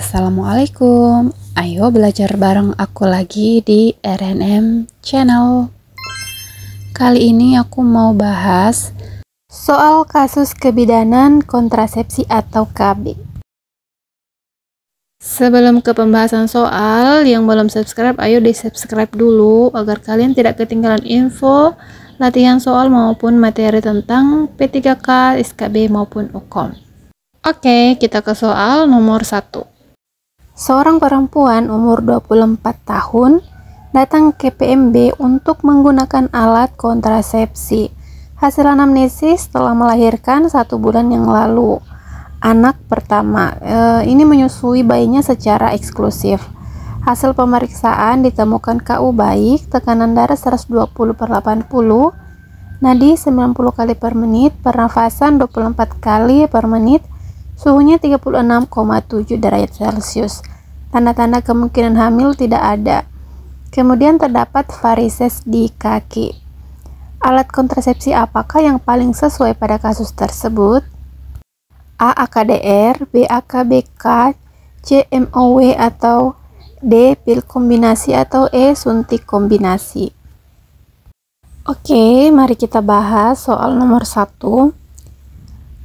Assalamualaikum, ayo belajar bareng aku lagi di RNM Channel. Kali ini aku mau bahas soal kasus kebidanan kontrasepsi atau KB. Sebelum ke pembahasan soal, yang belum subscribe, ayo di subscribe dulu agar kalian tidak ketinggalan info, latihan soal maupun materi tentang P3K, SKB maupun UKOM. Oke, kita ke soal nomor 1. Seorang perempuan umur 24 tahun datang ke PMB untuk menggunakan alat kontrasepsi. Hasil anamnesis setelah melahirkan 1 bulan yang lalu. Anak pertama, ini menyusui bayinya secara eksklusif. Hasil pemeriksaan ditemukan KU baik, tekanan darah 120/80, nadi 90 kali per menit, pernafasan 24 kali per menit, suhunya 36,7 derajat Celcius. Tanda-tanda kemungkinan hamil tidak ada. Kemudian terdapat varises di kaki. Alat kontrasepsi apakah yang paling sesuai pada kasus tersebut? A. AKDR, B. AKBK, C. MOW, atau D. Pil kombinasi, atau E. Suntik kombinasi. Oke, mari kita bahas soal nomor 1.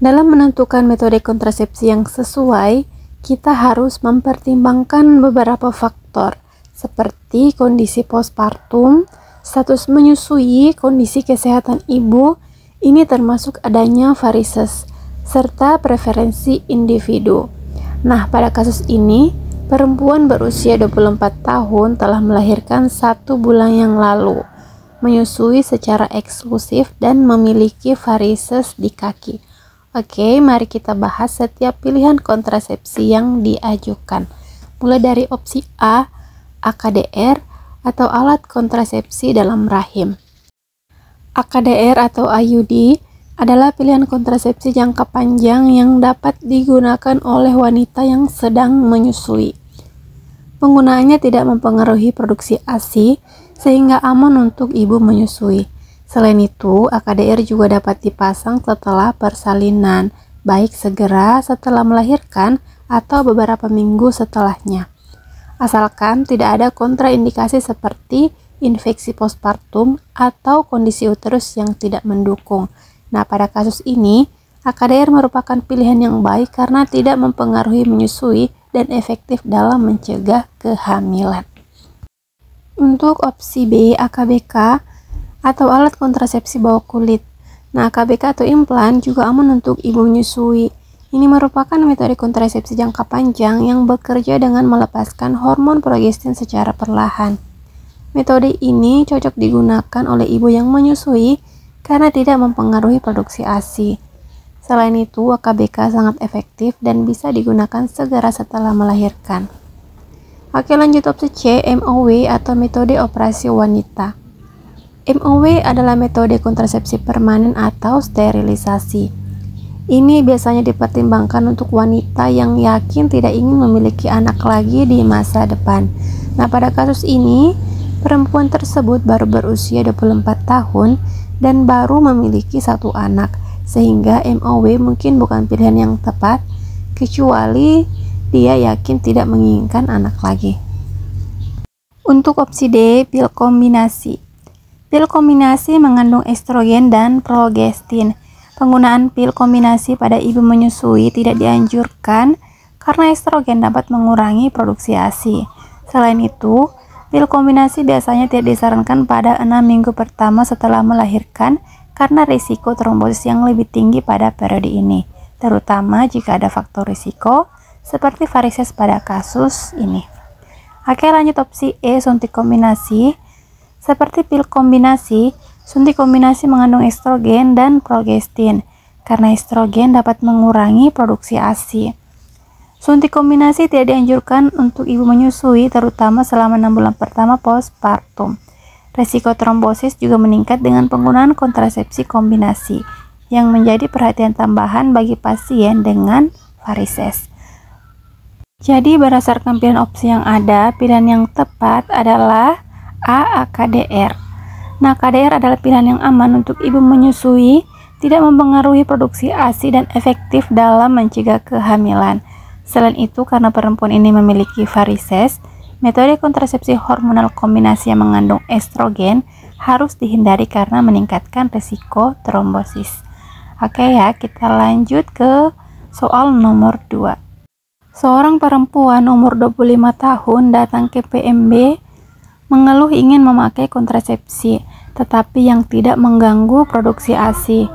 Dalam menentukan metode kontrasepsi yang sesuai, kita harus mempertimbangkan beberapa faktor seperti kondisi postpartum, status menyusui, kondisi kesehatan ibu, ini termasuk adanya varises, serta preferensi individu. Nah, pada kasus ini, perempuan berusia 24 tahun telah melahirkan 1 bulan yang lalu, menyusui secara eksklusif dan memiliki varises di kaki. Oke, mari kita bahas setiap pilihan kontrasepsi yang diajukan. Mulai dari opsi A, AKDR atau alat kontrasepsi dalam rahim. AKDR atau IUD adalah pilihan kontrasepsi jangka panjang yang dapat digunakan oleh wanita yang sedang menyusui. Penggunaannya tidak mempengaruhi produksi ASI sehingga aman untuk ibu menyusui. Selain itu, AKDR juga dapat dipasang setelah persalinan, baik segera setelah melahirkan atau beberapa minggu setelahnya. Asalkan tidak ada kontraindikasi seperti infeksi postpartum atau kondisi uterus yang tidak mendukung. Nah, pada kasus ini, AKDR merupakan pilihan yang baik karena tidak mempengaruhi menyusui dan efektif dalam mencegah kehamilan. Untuk opsi B, AKBK atau alat kontrasepsi bawah kulit. Nah, AKBK atau implan juga aman untuk ibu menyusui. Ini merupakan metode kontrasepsi jangka panjang yang bekerja dengan melepaskan hormon progestin secara perlahan. Metode ini cocok digunakan oleh ibu yang menyusui karena tidak mempengaruhi produksi ASI. Selain itu, AKBK sangat efektif dan bisa digunakan segera setelah melahirkan. Oke, lanjut opsi C, MOW atau metode operasi wanita. MOW adalah metode kontrasepsi permanen atau sterilisasi. Ini biasanya dipertimbangkan untuk wanita yang yakin tidak ingin memiliki anak lagi di masa depan. Nah, pada kasus ini, perempuan tersebut baru berusia 24 tahun dan baru memiliki 1 anak, sehingga MOW mungkin bukan pilihan yang tepat, kecuali dia yakin tidak menginginkan anak lagi. Untuk opsi D, pil kombinasi. Pil kombinasi mengandung estrogen dan progestin. Penggunaan pil kombinasi pada ibu menyusui tidak dianjurkan karena estrogen dapat mengurangi produksi ASI. Selain itu, pil kombinasi biasanya tidak disarankan pada 6 minggu pertama setelah melahirkan karena risiko trombosis yang lebih tinggi pada periode ini, terutama jika ada faktor risiko seperti varises pada kasus ini. Oke, lanjut opsi E, suntik kombinasi. Seperti pil kombinasi, suntik kombinasi mengandung estrogen dan progestin, karena estrogen dapat mengurangi produksi ASI. Suntik kombinasi tidak dianjurkan untuk ibu menyusui, terutama selama 6 bulan pertama postpartum. Risiko trombosis juga meningkat dengan penggunaan kontrasepsi kombinasi, yang menjadi perhatian tambahan bagi pasien dengan varises. Jadi, berdasarkan pilihan opsi yang ada, pilihan yang tepat adalah A. AKDR. Nah, AKDR adalah pilihan yang aman untuk ibu menyusui, tidak mempengaruhi produksi ASI dan efektif dalam mencegah kehamilan. Selain itu, karena perempuan ini memiliki varises, metode kontrasepsi hormonal kombinasi yang mengandung estrogen harus dihindari karena meningkatkan risiko trombosis. Oke ya, kita lanjut ke soal nomor 2. Seorang perempuan umur 25 tahun datang ke PMB mengeluh ingin memakai kontrasepsi, tetapi yang tidak mengganggu produksi ASI.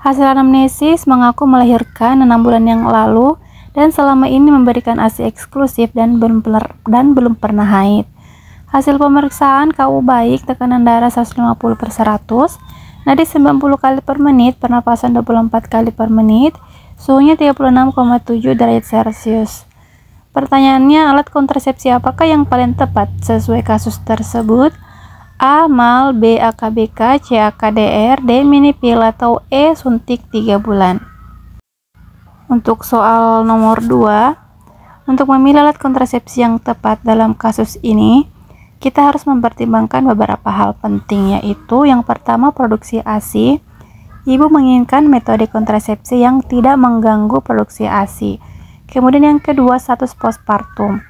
Hasil anamnesis mengaku melahirkan 6 bulan yang lalu dan selama ini memberikan ASI eksklusif dan belum pernah haid. Hasil pemeriksaan KU baik, tekanan darah 150/100, nadi 90 kali per menit, pernapasan 24 kali per menit, suhunya 36,7 derajat Celcius. Pertanyaannya, alat kontrasepsi apakah yang paling tepat sesuai kasus tersebut? A. MAL, B. AKBK, C. AKDR, D. Minipil, atau E. Suntik 3 bulan. Untuk soal nomor 2, untuk memilih alat kontrasepsi yang tepat dalam kasus ini, kita harus mempertimbangkan beberapa hal penting, yaitu yang pertama produksi ASI. Ibu menginginkan metode kontrasepsi yang tidak mengganggu produksi ASI. Kemudian yang kedua, status postpartum.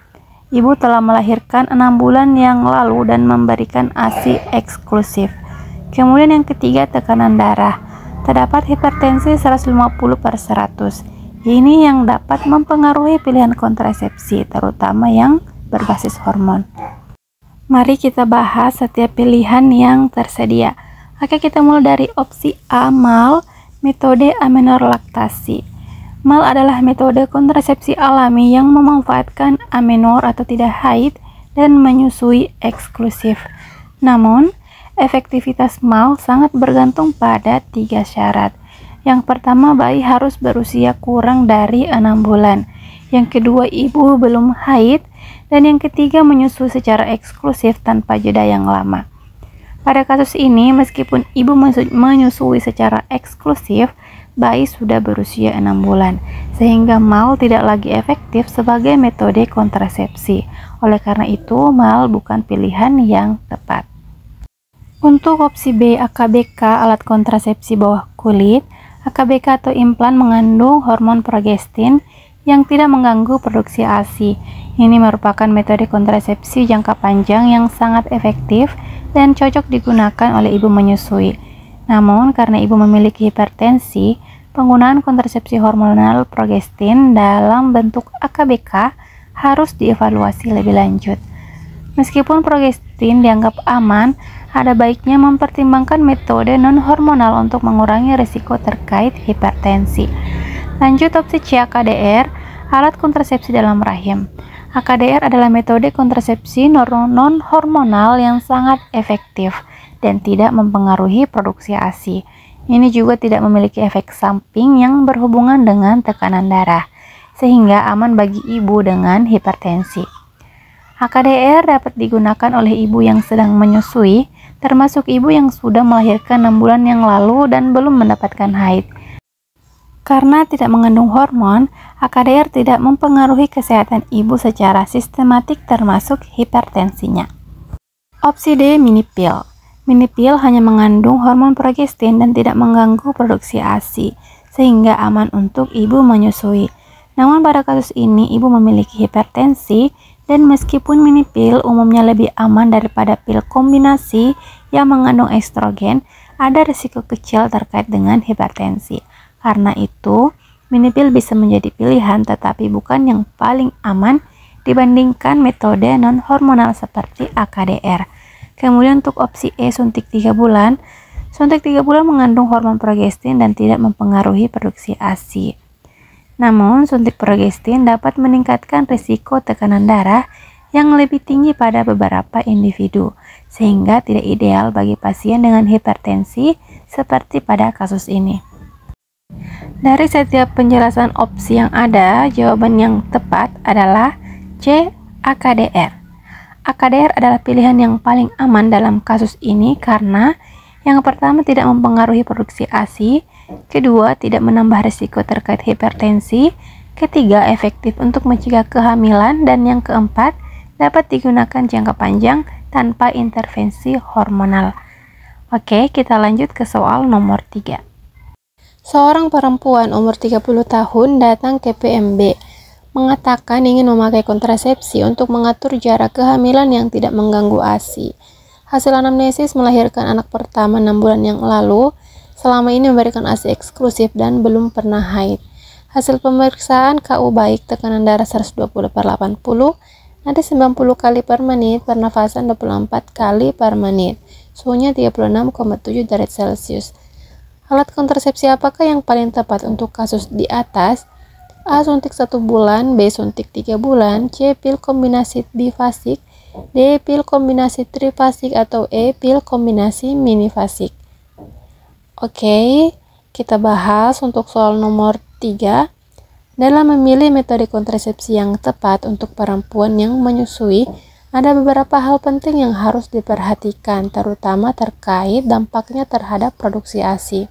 Ibu telah melahirkan 6 bulan yang lalu dan memberikan ASI eksklusif. Kemudian yang ketiga, tekanan darah. Terdapat hipertensi 150/100. Ini yang dapat mempengaruhi pilihan kontrasepsi, terutama yang berbasis hormon. Mari kita bahas setiap pilihan yang tersedia. Oke, kita mulai dari opsi A, MAL, metode amenorlaktasi. MAL adalah metode kontrasepsi alami yang memanfaatkan amenor atau tidak haid dan menyusui eksklusif. Namun, efektivitas MAL sangat bergantung pada 3 syarat. Yang pertama, bayi harus berusia kurang dari 6 bulan. Yang kedua, ibu belum haid. Dan yang ketiga, menyusui secara eksklusif tanpa jeda yang lama. Pada kasus ini, meskipun ibu menyusui secara eksklusif, bayi sudah berusia 6 bulan, sehingga MAL tidak lagi efektif sebagai metode kontrasepsi. Oleh karena itu, MAL bukan pilihan yang tepat. Untuk opsi B, AKBK, alat kontrasepsi bawah kulit. AKBK atau implan mengandung hormon progestin yang tidak mengganggu produksi ASI. Ini merupakan metode kontrasepsi jangka panjang yang sangat efektif dan cocok digunakan oleh ibu menyusui. Namun, karena ibu memiliki hipertensi, penggunaan kontrasepsi hormonal progestin dalam bentuk AKBK harus dievaluasi lebih lanjut. Meskipun progestin dianggap aman, ada baiknya mempertimbangkan metode non-hormonal untuk mengurangi risiko terkait hipertensi. Lanjut opsi C, AKDR, alat kontrasepsi dalam rahim. AKDR adalah metode kontrasepsi non-hormonal yang sangat efektif dan tidak mempengaruhi produksi ASI. Ini juga tidak memiliki efek samping yang berhubungan dengan tekanan darah, sehingga aman bagi ibu dengan hipertensi. AKDR dapat digunakan oleh ibu yang sedang menyusui, termasuk ibu yang sudah melahirkan 6 bulan yang lalu dan belum mendapatkan haid. Karena tidak mengandung hormon, AKDR tidak mempengaruhi kesehatan ibu secara sistematik termasuk hipertensinya. Opsi D, minipil. Minipil hanya mengandung hormon progestin dan tidak mengganggu produksi ASI, sehingga aman untuk ibu menyusui. Namun pada kasus ini ibu memiliki hipertensi, dan meskipun minipil umumnya lebih aman daripada pil kombinasi yang mengandung estrogen, ada risiko kecil terkait dengan hipertensi. Karena itu, minipil bisa menjadi pilihan tetapi bukan yang paling aman dibandingkan metode non-hormonal seperti AKDR. Kemudian untuk opsi E, suntik 3 bulan. Suntik 3 bulan mengandung hormon progestin dan tidak mempengaruhi produksi ASI. Namun, suntik progestin dapat meningkatkan risiko tekanan darah yang lebih tinggi pada beberapa individu, sehingga tidak ideal bagi pasien dengan hipertensi seperti pada kasus ini. Dari setiap penjelasan opsi yang ada, jawaban yang tepat adalah C, AKDR. AKDR adalah pilihan yang paling aman dalam kasus ini karena yang pertama tidak mempengaruhi produksi ASI, kedua tidak menambah risiko terkait hipertensi, ketiga efektif untuk mencegah kehamilan, dan yang keempat dapat digunakan jangka panjang tanpa intervensi hormonal. Oke, kita lanjut ke soal nomor 3. Seorang perempuan umur 30 tahun datang ke PMB mengatakan ingin memakai kontrasepsi untuk mengatur jarak kehamilan yang tidak mengganggu ASI. Hasil anamnesis melahirkan anak pertama 6 bulan yang lalu, selama ini memberikan ASI eksklusif dan belum pernah haid. Hasil pemeriksaan KU baik, tekanan darah 120/80, nadi 90 kali per menit, pernafasan 24 kali per menit, suhunya 36,7 derajat Celcius. Alat kontrasepsi apakah yang paling tepat untuk kasus di atas? A. Suntik 1 bulan, B. Suntik 3 bulan, C. Pil kombinasi bifasik, D. Pil kombinasi trifasik, atau E. Pil kombinasi minifasik. Oke, kita bahas untuk soal nomor 3. Dalam memilih metode kontrasepsi yang tepat untuk perempuan yang menyusui, ada beberapa hal penting yang harus diperhatikan, terutama terkait dampaknya terhadap produksi ASI.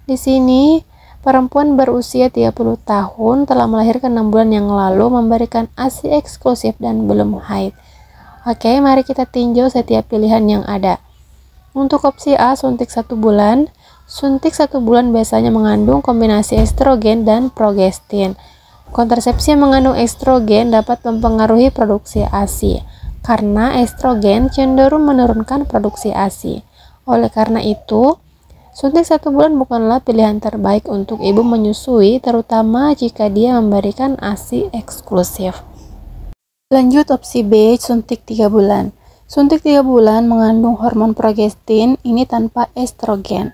Di sini, perempuan berusia 30 tahun telah melahirkan 6 bulan yang lalu memberikan ASI eksklusif dan belum haid. Oke, mari kita tinjau setiap pilihan yang ada. Untuk opsi A, suntik 1 bulan. Suntik 1 bulan biasanya mengandung kombinasi estrogen dan progestin. Kontrasepsi yang mengandung estrogen dapat mempengaruhi produksi ASI, karena estrogen cenderung menurunkan produksi ASI. Oleh karena itu, suntik 1 bulan bukanlah pilihan terbaik untuk ibu menyusui, terutama jika dia memberikan ASI eksklusif. Lanjut opsi B, suntik 3 bulan. Suntik 3 bulan mengandung hormon progestin, ini tanpa estrogen,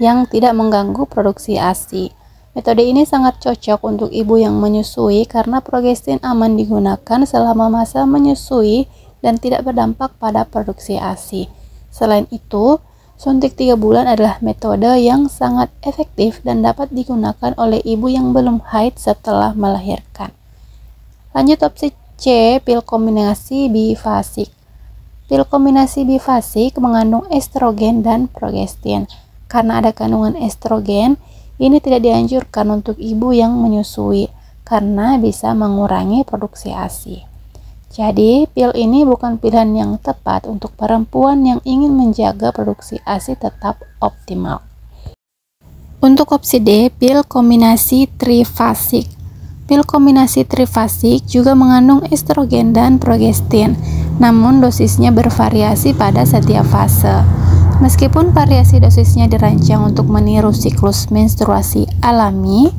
yang tidak mengganggu produksi ASI. Metode ini sangat cocok untuk ibu yang menyusui karena progestin aman digunakan selama masa menyusui dan tidak berdampak pada produksi ASI. Selain itu, suntik 3 bulan adalah metode yang sangat efektif dan dapat digunakan oleh ibu yang belum haid setelah melahirkan. Lanjut opsi C, pil kombinasi bifasik. Pil kombinasi bifasik mengandung estrogen dan progestin. Karena ada kandungan estrogen, ini tidak dianjurkan untuk ibu yang menyusui karena bisa mengurangi produksi ASI. Jadi, pil ini bukan pilihan yang tepat untuk perempuan yang ingin menjaga produksi ASI tetap optimal. Untuk opsi D, pil kombinasi trifasik. Pil kombinasi trifasik juga mengandung estrogen dan progestin, namun dosisnya bervariasi pada setiap fase. Meskipun variasi dosisnya dirancang untuk meniru siklus menstruasi alami,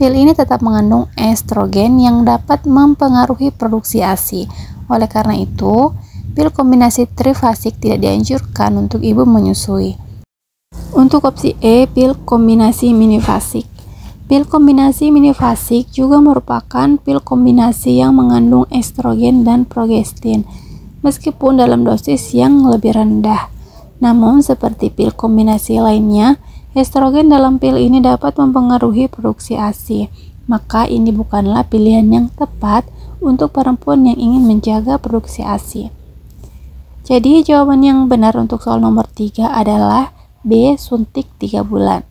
pil ini tetap mengandung estrogen yang dapat mempengaruhi produksi ASI. Oleh karena itu, pil kombinasi trifasik tidak dianjurkan untuk ibu menyusui. Untuk opsi E, pil kombinasi minifasik. Pil kombinasi minifasik juga merupakan pil kombinasi yang mengandung estrogen dan progestin, meskipun dalam dosis yang lebih rendah. Namun, seperti pil kombinasi lainnya, estrogen dalam pil ini dapat mempengaruhi produksi ASI, maka ini bukanlah pilihan yang tepat untuk perempuan yang ingin menjaga produksi ASI. Jadi, jawaban yang benar untuk soal nomor 3 adalah B, suntik 3 bulan.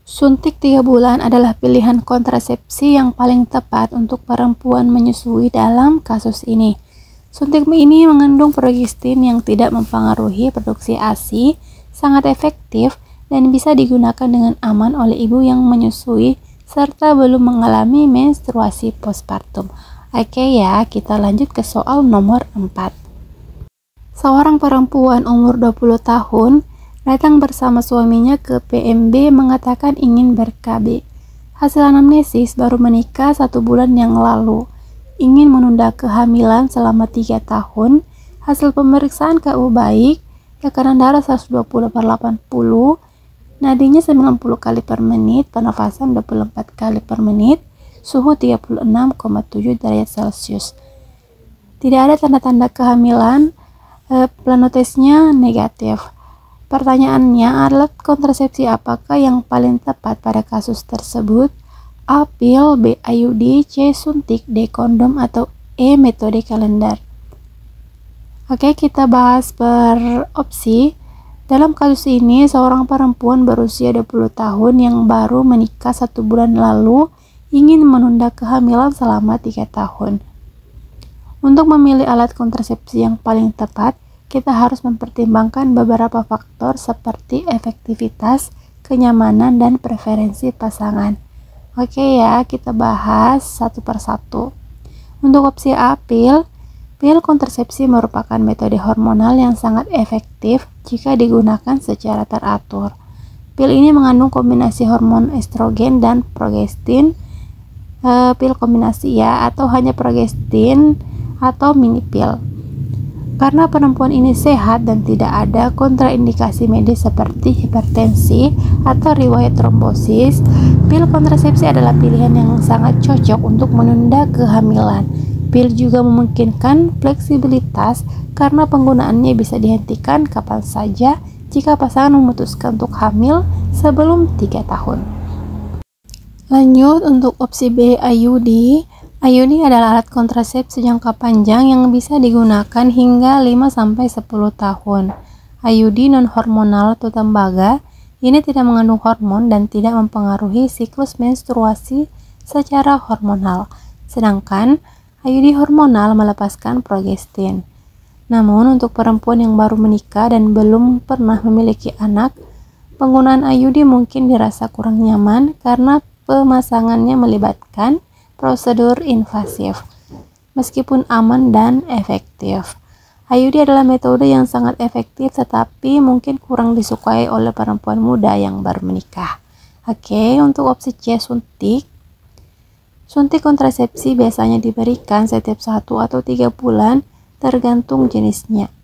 Suntik 3 bulan adalah pilihan kontrasepsi yang paling tepat untuk perempuan menyusui dalam kasus ini. Suntik ini mengandung progestin yang tidak mempengaruhi produksi ASI, sangat efektif, dan bisa digunakan dengan aman oleh ibu yang menyusui serta belum mengalami menstruasi postpartum. Oke ya, kita lanjut ke soal nomor 4. Seorang perempuan umur 20 tahun datang bersama suaminya ke PMB mengatakan ingin ber-KB. Hasil anamnesis baru menikah 1 bulan yang lalu. Ingin menunda kehamilan selama 3 tahun. Hasil pemeriksaan KU baik, tekanan darah 120/80, nadinya 90 kali per menit, pernafasan 24 kali per menit, suhu 36,7 derajat Celcius. Tidak ada tanda-tanda kehamilan, planotesnya negatif. Pertanyaannya, alat kontrasepsi apakah yang paling tepat pada kasus tersebut? A. Pil, B. IUD, C. Suntik, D. Kondom, atau E. Metode kalender. Oke, kita bahas per opsi. Dalam kasus ini, seorang perempuan berusia 20 tahun yang baru menikah 1 bulan lalu ingin menunda kehamilan selama 3 tahun. Untuk memilih alat kontrasepsi yang paling tepat, kita harus mempertimbangkan beberapa faktor seperti efektivitas, kenyamanan, dan preferensi pasangan. Oke ya, kita bahas satu persatu. Untuk opsi A, pil kontrasepsi merupakan metode hormonal yang sangat efektif jika digunakan secara teratur. Pil ini mengandung kombinasi hormon estrogen dan progestin, pil kombinasi ya, atau hanya progestin atau mini pil. Karena perempuan ini sehat dan tidak ada kontraindikasi medis seperti hipertensi atau riwayat trombosis, pil kontrasepsi adalah pilihan yang sangat cocok untuk menunda kehamilan. Pil juga memungkinkan fleksibilitas karena penggunaannya bisa dihentikan kapan saja jika pasangan memutuskan untuk hamil sebelum 3 tahun. Lanjut untuk opsi B, IUD. IUD adalah alat kontrasepsi jangka panjang yang bisa digunakan hingga 5-10 tahun. IUD non-hormonal atau tembaga ini tidak mengandung hormon dan tidak mempengaruhi siklus menstruasi secara hormonal. Sedangkan IUD hormonal melepaskan progestin. Namun untuk perempuan yang baru menikah dan belum pernah memiliki anak, penggunaan IUD mungkin dirasa kurang nyaman karena pemasangannya melibatkan prosedur invasif. Meskipun aman dan efektif, IUD adalah metode yang sangat efektif tetapi mungkin kurang disukai oleh perempuan muda yang baru menikah. Oke, untuk opsi C, suntik. Suntik kontrasepsi biasanya diberikan setiap 1 atau 3 bulan tergantung jenisnya.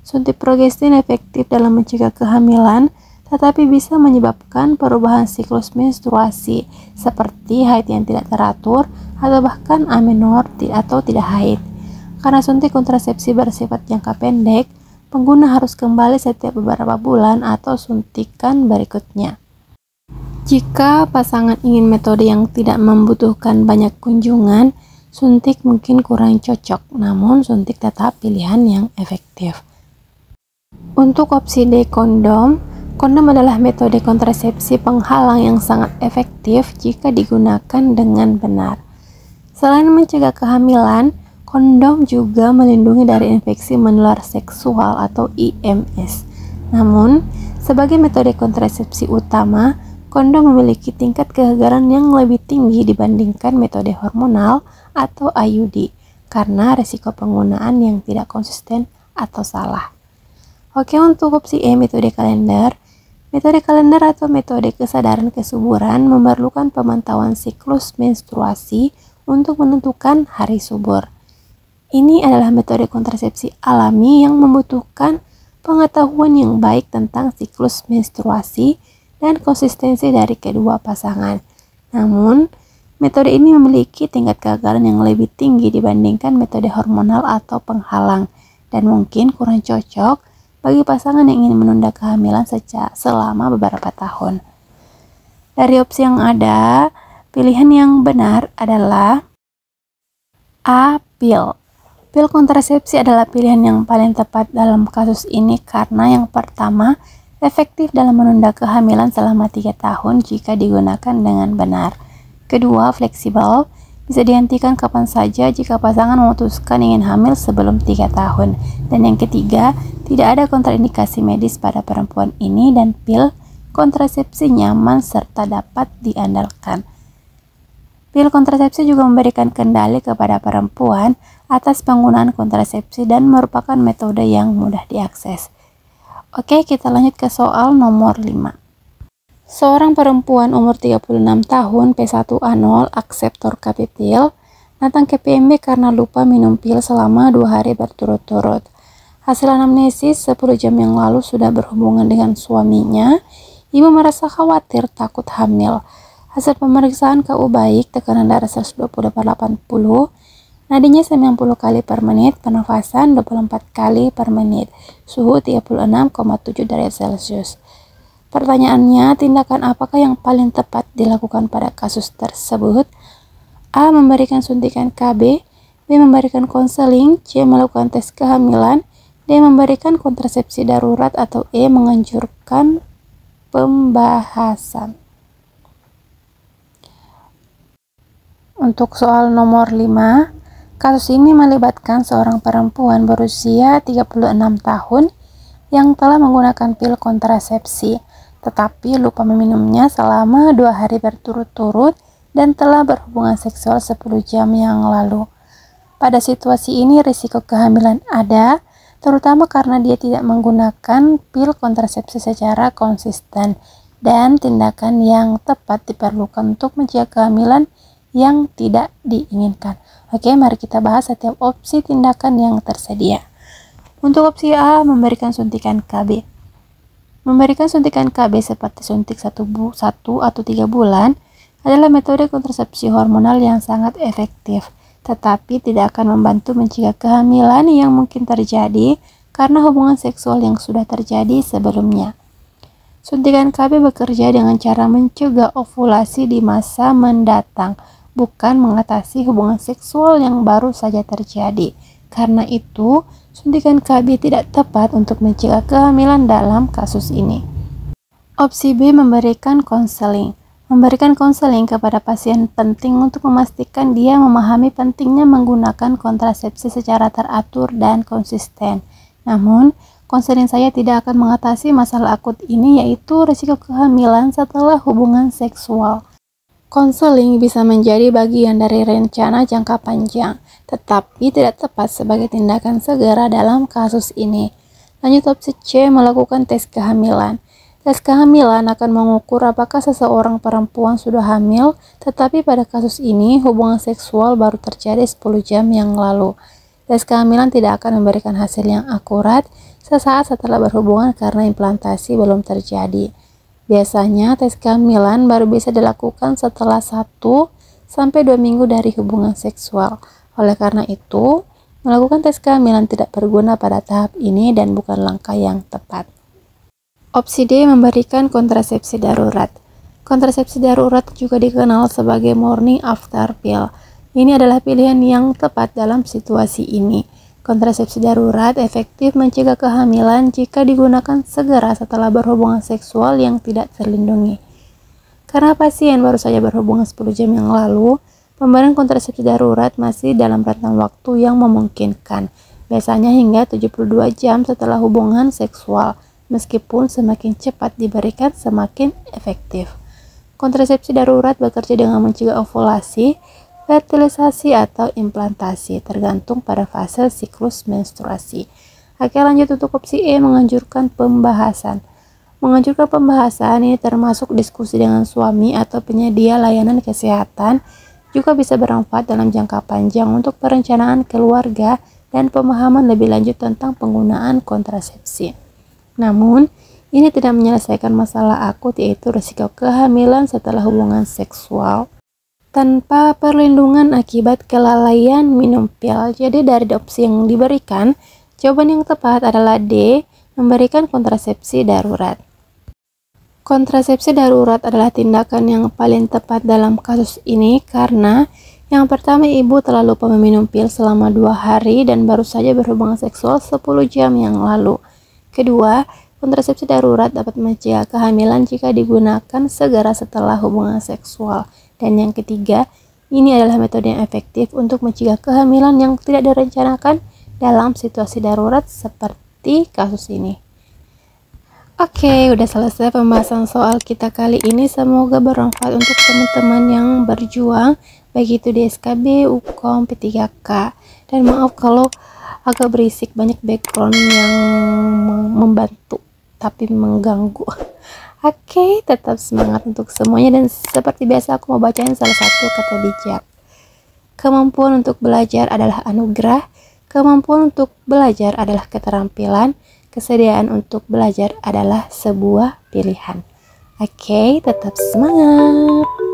Suntik progestin efektif dalam mencegah kehamilan, tetapi bisa menyebabkan perubahan siklus menstruasi seperti haid yang tidak teratur atau bahkan amenor atau tidak haid. Karena suntik kontrasepsi bersifat jangka pendek, pengguna harus kembali setiap beberapa bulan atau suntikan berikutnya. Jika pasangan ingin metode yang tidak membutuhkan banyak kunjungan, suntik mungkin kurang cocok, namun suntik tetap pilihan yang efektif. Untuk opsi D, kondom. Kondom adalah metode kontrasepsi penghalang yang sangat efektif jika digunakan dengan benar. Selain mencegah kehamilan, kondom juga melindungi dari infeksi menular seksual atau IMS. Namun, sebagai metode kontrasepsi utama, kondom memiliki tingkat kegagalan yang lebih tinggi dibandingkan metode hormonal atau IUD karena risiko penggunaan yang tidak konsisten atau salah. Oke, untuk opsi E, metode kalender. Metode kalender atau metode kesadaran kesuburan memerlukan pemantauan siklus menstruasi untuk menentukan hari subur. Ini adalah metode kontrasepsi alami yang membutuhkan pengetahuan yang baik tentang siklus menstruasi dan konsistensi dari kedua pasangan. Namun, metode ini memiliki tingkat kegagalan yang lebih tinggi dibandingkan metode hormonal atau penghalang dan mungkin kurang cocok bagi pasangan yang ingin menunda kehamilan selama beberapa tahun. Dari opsi yang ada, pilihan yang benar adalah A, pil. Pil kontrasepsi adalah pilihan yang paling tepat dalam kasus ini karena yang pertama, efektif dalam menunda kehamilan selama 3 tahun jika digunakan dengan benar. Kedua, fleksibel, bisa dihentikan kapan saja jika pasangan memutuskan ingin hamil sebelum 3 tahun. Dan yang ketiga, tidak ada kontraindikasi medis pada perempuan ini dan pil kontrasepsi nyaman serta dapat diandalkan. Pil kontrasepsi juga memberikan kendali kepada perempuan atas penggunaan kontrasepsi dan merupakan metode yang mudah diakses. Oke, kita lanjut ke soal nomor 5. Seorang perempuan umur 36 tahun, P1A0, akseptor KB pil, datang ke PMB karena lupa minum pil selama 2 hari berturut-turut. Hasil anamnesis 10 jam yang lalu sudah berhubungan dengan suaminya. Ibu merasa khawatir takut hamil. Hasil pemeriksaan KU baik, tekanan darah 120/80, nadinya 90 kali per menit, pernafasan 24 kali per menit, suhu 36,7 derajat Celcius. Pertanyaannya, tindakan apakah yang paling tepat dilakukan pada kasus tersebut? A. Memberikan suntikan KB, B. Memberikan konseling, C. Melakukan tes kehamilan, D. Memberikan kontrasepsi darurat, atau E. Menganjurkan pembahasan. Untuk soal nomor 5, kasus ini melibatkan seorang perempuan berusia 36 tahun yang telah menggunakan pil kontrasepsi, tetapi lupa meminumnya selama 2 hari berturut-turut dan telah berhubungan seksual 10 jam yang lalu. Pada situasi ini risiko kehamilan ada, terutama karena dia tidak menggunakan pil kontrasepsi secara konsisten dan tindakan yang tepat diperlukan untuk mencegah kehamilan yang tidak diinginkan. Oke, mari kita bahas setiap opsi tindakan yang tersedia. Untuk opsi A, memberikan suntikan KB. Memberikan suntikan KB seperti suntik 1 atau 3 bulan adalah metode kontrasepsi hormonal yang sangat efektif, tetapi tidak akan membantu mencegah kehamilan yang mungkin terjadi karena hubungan seksual yang sudah terjadi sebelumnya. Suntikan KB bekerja dengan cara mencegah ovulasi di masa mendatang, bukan mengatasi hubungan seksual yang baru saja terjadi. Karena itu, suntikan KB tidak tepat untuk mencegah kehamilan dalam kasus ini. Opsi B, memberikan konseling. Memberikan konseling kepada pasien penting untuk memastikan dia memahami pentingnya menggunakan kontrasepsi secara teratur dan konsisten. Namun, konseling saya tidak akan mengatasi masalah akut ini, yaitu risiko kehamilan setelah hubungan seksual. Konseling bisa menjadi bagian dari rencana jangka panjang, tetapi tidak tepat sebagai tindakan segera dalam kasus ini. Lanjut opsi C, melakukan tes kehamilan. Tes kehamilan akan mengukur apakah seseorang perempuan sudah hamil, tetapi pada kasus ini hubungan seksual baru terjadi 10 jam yang lalu. Tes kehamilan tidak akan memberikan hasil yang akurat sesaat setelah berhubungan karena implantasi belum terjadi. Biasanya tes kehamilan baru bisa dilakukan setelah 1-2 minggu dari hubungan seksual. Oleh karena itu, melakukan tes kehamilan tidak berguna pada tahap ini dan bukan langkah yang tepat. Opsi D, memberikan kontrasepsi darurat. Kontrasepsi darurat juga dikenal sebagai morning after pill. Ini adalah pilihan yang tepat dalam situasi ini. Kontrasepsi darurat efektif mencegah kehamilan jika digunakan segera setelah berhubungan seksual yang tidak terlindungi. Karena pasien baru saja berhubungan 10 jam yang lalu, pemberian kontrasepsi darurat masih dalam rentang waktu yang memungkinkan, biasanya hingga 72 jam setelah hubungan seksual. Meskipun semakin cepat diberikan, semakin efektif. Kontrasepsi darurat bekerja dengan mencegah ovulasi, fertilisasi, atau implantasi, tergantung pada fase siklus menstruasi. Oke, lanjut untuk opsi E, menganjurkan pembahasan. Menganjurkan pembahasan ini termasuk diskusi dengan suami atau penyedia layanan kesehatan, juga bisa bermanfaat dalam jangka panjang untuk perencanaan keluarga dan pemahaman lebih lanjut tentang penggunaan kontrasepsi. Namun, ini tidak menyelesaikan masalah akut, yaitu risiko kehamilan setelah hubungan seksual tanpa perlindungan akibat kelalaian minum pil. Jadi dari opsi yang diberikan, jawaban yang tepat adalah D, memberikan kontrasepsi darurat. Kontrasepsi darurat adalah tindakan yang paling tepat dalam kasus ini karena yang pertama, ibu telah lupa meminum pil selama 2 hari dan baru saja berhubungan seksual 10 jam yang lalu. Kedua, kontrasepsi darurat dapat mencegah kehamilan jika digunakan segera setelah hubungan seksual. Dan yang ketiga, ini adalah metode yang efektif untuk mencegah kehamilan yang tidak direncanakan dalam situasi darurat seperti kasus ini. Oke, udah selesai pembahasan soal kita kali ini. Semoga bermanfaat untuk teman-teman yang berjuang, baik itu di SKB, UKOM, P3K. Dan maaf kalau agak berisik, banyak background yang membantu tapi mengganggu. Oke, tetap semangat untuk semuanya, dan seperti biasa aku mau bacain salah satu kata bijak. Kemampuan untuk belajar adalah anugerah, kemampuan untuk belajar adalah keterampilan, kesediaan untuk belajar adalah sebuah pilihan. Oke, tetap semangat.